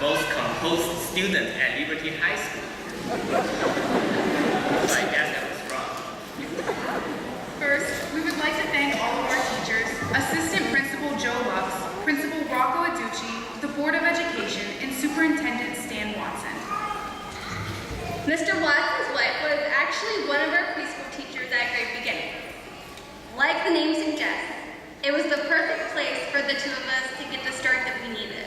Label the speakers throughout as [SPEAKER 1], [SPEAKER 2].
[SPEAKER 1] most composed student at Liberty High School. So I guess I was wrong.
[SPEAKER 2] First, we would like to thank all of our teachers, Assistant Principal Joe Lux, Principal Rocco Aducci, the Board of Education, and Superintendent Stan Watson.
[SPEAKER 3] Mr. Watson's wife was actually one of our preschool teachers at Great Beginning. Like the name suggests, it was the perfect place for the two of us to get the start that we needed.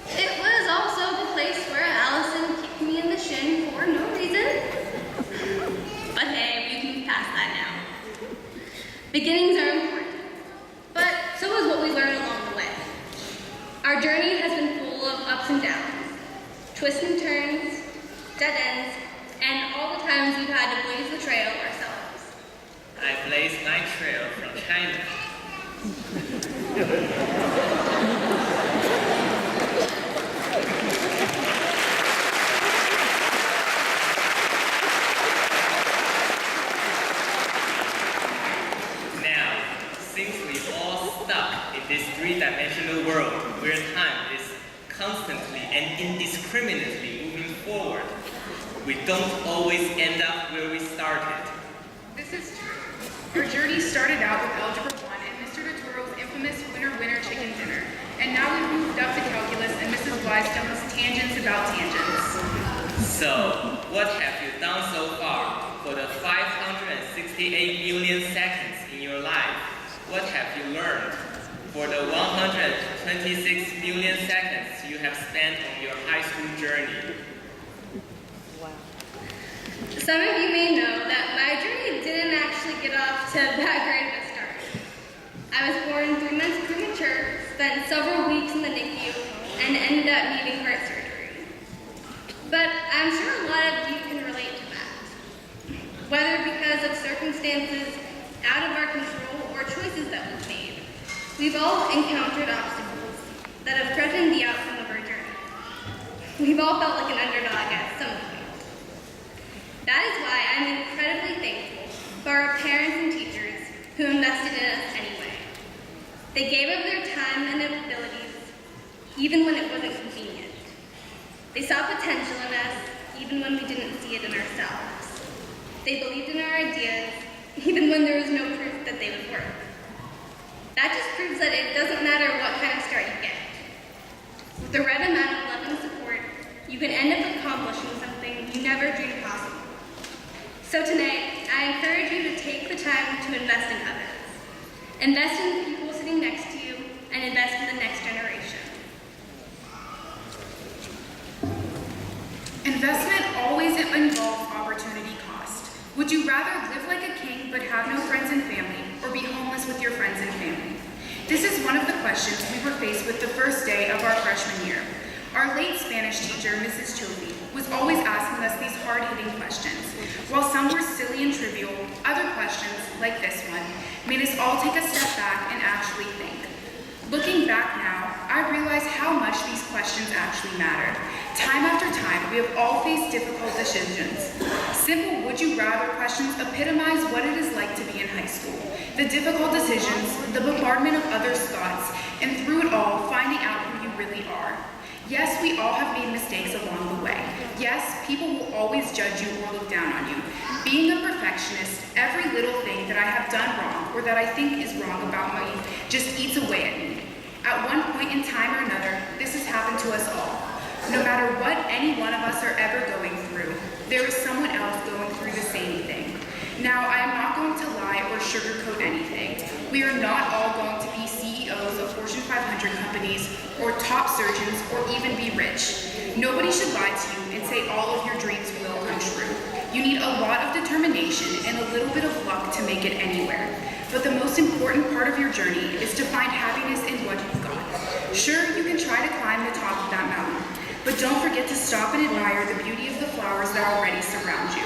[SPEAKER 3] It was also the place where Allison kicked me in the shin for no reason. But hey, we can move past that now. Beginnings are important, but so is what we learn along the way. Our journey has been full of ups and downs, twists and turns, dead ends, and all the times we've had to blaze the trail ourselves.
[SPEAKER 1] I blazed my trail from China. Now, since we're all stuck in this three-dimensional world where time is constantly and indiscriminately moving forward, we don't always end up where we started.
[SPEAKER 2] This is true. Our journey started out with Algebra 1 and Mr. Doturo's infamous winner-winner chicken dinner, and now we've moved up to calculus and Mrs. Wystone's tangents about tangents.
[SPEAKER 1] So, what have you done so far for the 568 million seconds in your life? What have you learned for the 126 million seconds you have spent on your high school journey?
[SPEAKER 3] Some of you may know that my journey didn't actually get off to that great of a start. I was born 3 months premature, spent several weeks in the NICU, and ended up needing heart surgery. But I'm sure a lot of you can relate to that. Whether because of circumstances out of our control or choices that we've made, we've all encountered obstacles that have threatened the outcome of our journey. We've all felt like an underdog at some point. That is why I'm incredibly thankful for our parents and teachers who invested in us anyway. They gave of their time and abilities, even when it wasn't convenient. They saw potential in us, even when we didn't see it in ourselves. They believed in our ideas, even when there was no proof that they would work. That just proves that it doesn't matter what kind of start you get. With the right amount of love and support, you can end up accomplishing something you never dreamed possible. So tonight, I encourage you to take the time to invest in others. Invest in the people sitting next to you, and invest in the next generation.
[SPEAKER 2] Investment always involves opportunity cost. Would you rather live like a king but have no friends and family, or be homeless with your friends and family? This is one of the questions we were faced with the first day of our freshman year. Our late Spanish teacher, Mrs. Chovy, was always asking us these hard-hitting questions. While some were silly and trivial, other questions, like this one, made us all take a step back and actually think. Looking back now, I realize how much these questions actually mattered. Time after time, we have all faced difficult decisions. Simple would-you-rather questions epitomize what it is like to be in high school. The difficult decisions, the bombardment of others' thoughts, and through it all, finding out who you really are. Yes, we all have made mistakes along the way. Yes, people will always judge you or look down on you. Being a perfectionist, every little thing that I have done wrong or that I think is wrong about me just eats away at me. At one point in time or another, this has happened to us all. No matter what any one of us are ever going through, there is someone else going through the same thing. Now, I am not going to lie or sugarcoat anything. We are not all going to be CEOs of Fortune 500 companies, or top surgeons, or even be rich. Nobody should lie to you and say all of your dreams will come true. You need a lot of determination and a little bit of luck to make it anywhere. But the most important part of your journey is to find happiness in what you've got. Sure, you can try to climb the top of that mountain, but don't forget to stop and admire the beauty of the flowers that already surround you.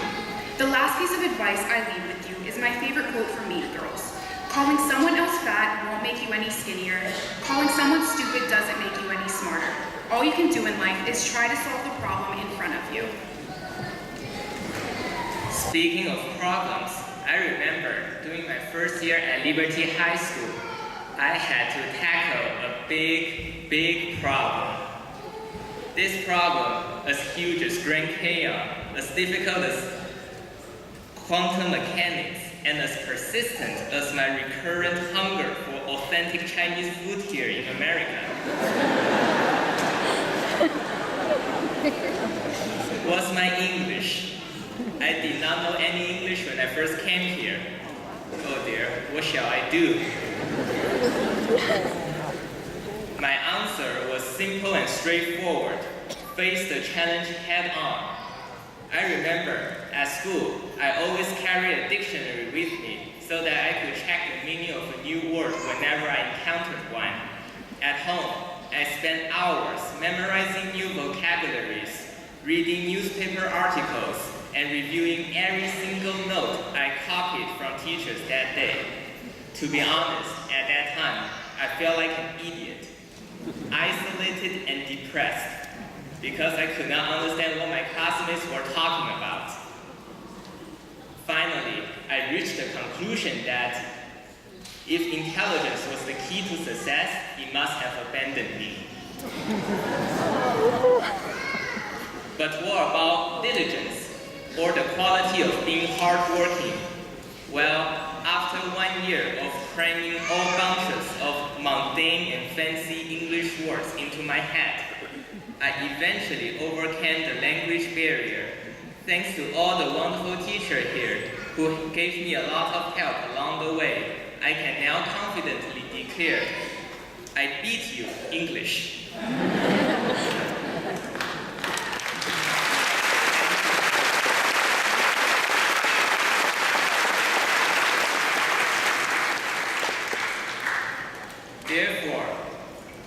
[SPEAKER 2] The last piece of advice I leave with you is my favorite quote from Mean Girls. Calling someone else fat won't make you any skinnier. Calling someone stupid doesn't make you any smarter. All you can do in life is try to solve the problem in front of you.
[SPEAKER 1] Speaking of problems, I remember during my first year at Liberty High School, I had to tackle a big problem. This problem, as huge as Grand Canyon, as difficult as quantum mechanics, and as persistent as my recurrent hunger for authentic Chinese food here in America, was my English. I did not know any English when I first came here. Oh dear, what shall I do? My answer was simple and straightforward. Face the challenge head on. I remember, at school, I always carried a dictionary with me so that I could check the meaning of a new word whenever I encountered one. At home, I spent hours memorizing new vocabularies, reading newspaper articles, and reviewing every single note I copied from teachers that day. To be honest, at that time, I felt like an idiot, isolated and depressed, because I could not understand what my classmates were talking about. Finally, I reached the conclusion that if intelligence was the key to success, it must have abandoned me. But what about diligence, or the quality of being hardworking? Well, after 1 year of cramming all bunches of mundane and fancy English words into my head, I eventually overcame the language barrier, thanks to all the wonderful teachers here who gave me a lot of help along the way. I can now confidently declare, I beat you, English. Therefore,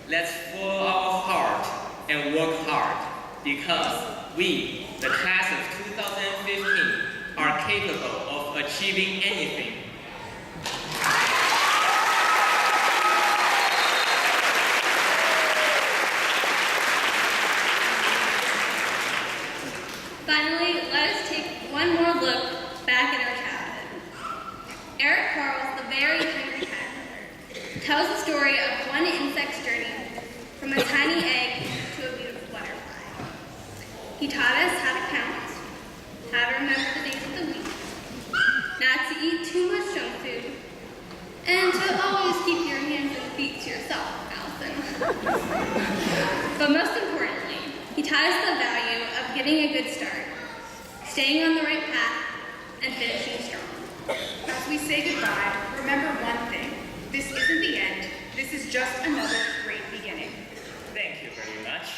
[SPEAKER 1] let's follow our heart and work hard, because we, the class of 2015, are capable of achieving anything.
[SPEAKER 3] Finally, let us take one more look back at our childhood. Eric Carl's The Very Hungry Caterpillar tells the story of one insect's journey from a tiny egg to a beautiful butterfly. He taught us how to count, how to remember the days of the week, not to eat too much junk food, and to always keep your hands and feet to yourself, Allison. But most importantly, he taught us the value of getting a good start, staying on the right path, and finishing strong.
[SPEAKER 2] As we say goodbye, remember one thing. This isn't the end. This is just another great beginning.
[SPEAKER 1] Thank you very much.